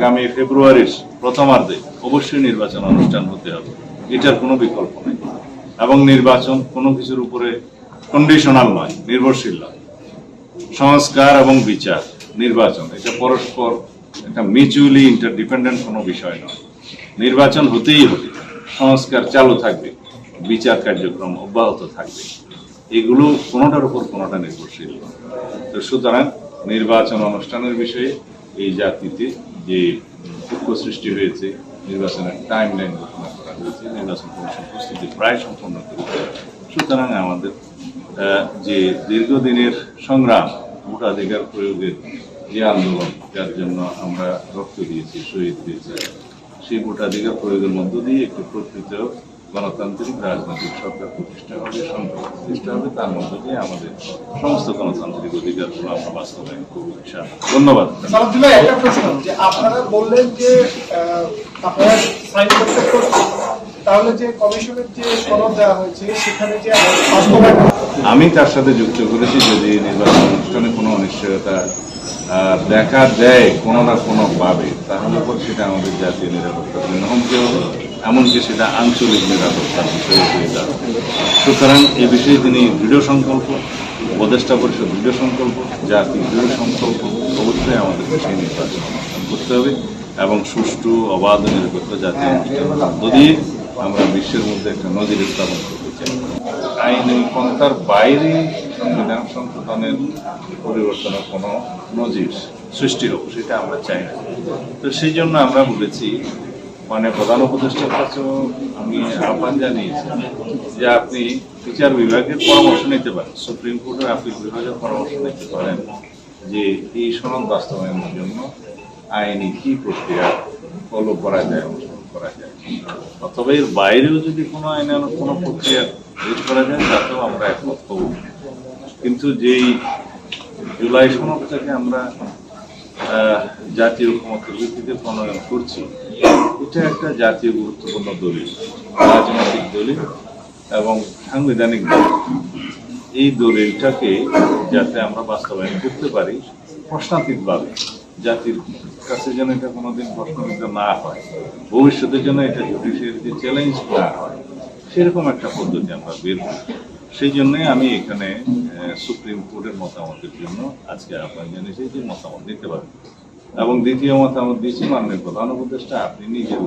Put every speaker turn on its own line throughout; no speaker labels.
আগামী ফেব্রুয়ারির প্রথমার্ধে অবশ্যই নির্বাচন অনুষ্ঠান হতে হবে, এটার কোনো বিকল্প নেই। এবং নির্বাচন কোনো কিছুর উপরে কন্ডিশনাল নয়, নির্ভরশীল নয়। সংস্কার এবং বিচার, নির্বাচন এটা পরস্পর একটা মিউচুয়ালি ইন্টারডিপেন্ডেন্ট কোনো বিষয় নয়। নির্বাচন হতেই হবে, সংস্কার চালু থাকবে, বিচার কার্যক্রম অব্যাহত থাকবে। এগুলো কোনোটার উপর কোনোটা নির্ভরশীল নয়। তো সুতরাং নির্বাচন অনুষ্ঠানের বিষয়ে এই জাতিতে যে ঐক্য সৃষ্টি হয়েছে, নির্বাচনের টাইম লাইন ঘোষণা করা হয়েছে, নির্বাচন কমিশন প্রস্তুতি প্রায় সম্পন্ন করেছে। সুতরাং আমাদের যে দীর্ঘদিনের সংগ্রাম, ভোটাধিকার প্রয়োগের যে আন্দোলন, যার জন্য আমরা রক্ত দিয়েছি, শহীদ হয়েছি, সেই ভোটাধিকার প্রয়োগের মধ্য দিয়ে একটি প্রকৃত গণতান্ত্রিক রাজনৈতিক সরকার প্রতিষ্ঠা হবে, সংসদ প্রতিষ্ঠা হবে। তার মধ্য দিয়ে আমাদের সমস্ত গণতান্ত্রিক অধিকারগুলো আমরা বাস্তবায়ন করব ইনশাআল্লাহ। ধন্যবাদ।
একটা প্রশ্ন, যে আপনারা বললেন যে আপনারা সাইন করতে তাহলে যে কমিশনের যে সনদ দেওয়া হয়েছে সেখানে যে
আমি তার সাথে যুক্ত করেছি, যদি নির্বাচন অনুষ্ঠানে কোনো অনিশ্চয়তা দেখা দেয় কোনো না কোনো ভাবে, তাহলে পর সেটা আমাদের জাতীয় নিরাপত্তার জন্য হুমকি হবে, এমনকি সেটা আঞ্চলিক নিরাপত্তার বিষয়ে হয়ে যাবে। সুতরাং এ বিষয়ে তিনি দৃঢ় সংকল্প, উপদেষ্টা পরিষদ দৃঢ় সংকল্প, জাতি দৃঢ় সংকল্প। অবশ্যই আমাদের সেই নির্বাচন অনুষ্ঠান করতে হবে এবং সুষ্ঠু অবাধ নিরপেক্ষ জাতীয় অনুষ্ঠানের মধ্য দিয়ে আমরা বিশ্বের মধ্যে একটা নজির স্থাপন করতে চাই। আইনি পন্থার বাইরে সংবিধান সংশোধনের পরিবর্তনের কোনো নজির সৃষ্টি হোক, সেটা আমরা চাই না। তো সেই জন্য আমরা বলেছি, মানে প্রধান উপদেষ্টার কাছেও আমি আহ্বান জানিয়েছি যে আপনি বিচার বিভাগের পরামর্শ নিতে পারেন, সুপ্রিম কোর্টের আপিল বিভাগের পরামর্শ নিতে পারেন যে এই সনদ বাস্তবায়নের জন্য আইনি কি প্রক্রিয়া ফলো করা যায়, অনুসরণ করা যায়, অথবা এর বাইরেও যদি কোনো আইনে কোনো প্রক্রিয়া ইউজ করা যায়, তাতেও আমরা একমত হব। কিন্তু যেই জুলাই সনদটাকে আমরা জাতীয় ক্ষমতার ভিত্তিতে প্রণয়ন করছি, এটা একটা জাতীয় গুরুত্বপূর্ণ দলিল, রাজনৈতিক দলিল এবং সাংবিধানিক দলিল। এই দলিলটাকে যাতে আমরা বাস্তবায়ন করতে পারি প্রশ্নাতীতভাবে, জাতির কাছে যেন এটা কোনোদিন প্রশ্নবিদ্ধ না হয়, ভবিষ্যতের জন্য এটা জুডিশিয়ারিতে চ্যালেঞ্জ না হয়, সেরকম একটা পদ্ধতি আমরা বের করি। সেই জন্যই আমি এখানে সুপ্রিম কোর্টের মতামতের জন্য আজকে আহ্বান জানিয়েছি যে মতামত নিতে পারেন। এবং দ্বিতীয় মতামত দিয়েছি, মাননীয় প্রধান উপদেষ্টা আপনি নিজের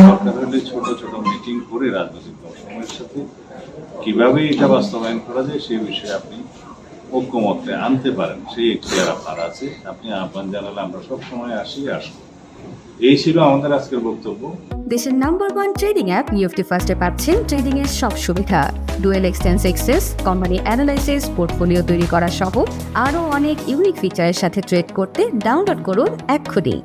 দরকার হলে ছোট ছোট মিটিং করে রাজনৈতিক দলের সাথে কিভাবে এটা বাস্তবায়ন করা যায় সেই বিষয়ে আপনি ঐক্যমতে আনতে পারেন, সেই এখতিয়ার আপনার আছে। আপনি আহ্বান জানালে আমরা সবসময় আসবো। এই ছিল আমাদের আজকের বক্তব্য।
দেশের নাম্বার 1 ট্রেডিং অ্যাপ নিফটি ফার্স্টে পাচ্ছেন ট্রেডিং এর সব সুবিধা, dual exchange access, company analysis, portfolio তৈরি করা সহ আরও অনেক ইউনিক ফিচারের সাথে ট্রেড করতে ডাউনলোড করুন এক্ষুনি।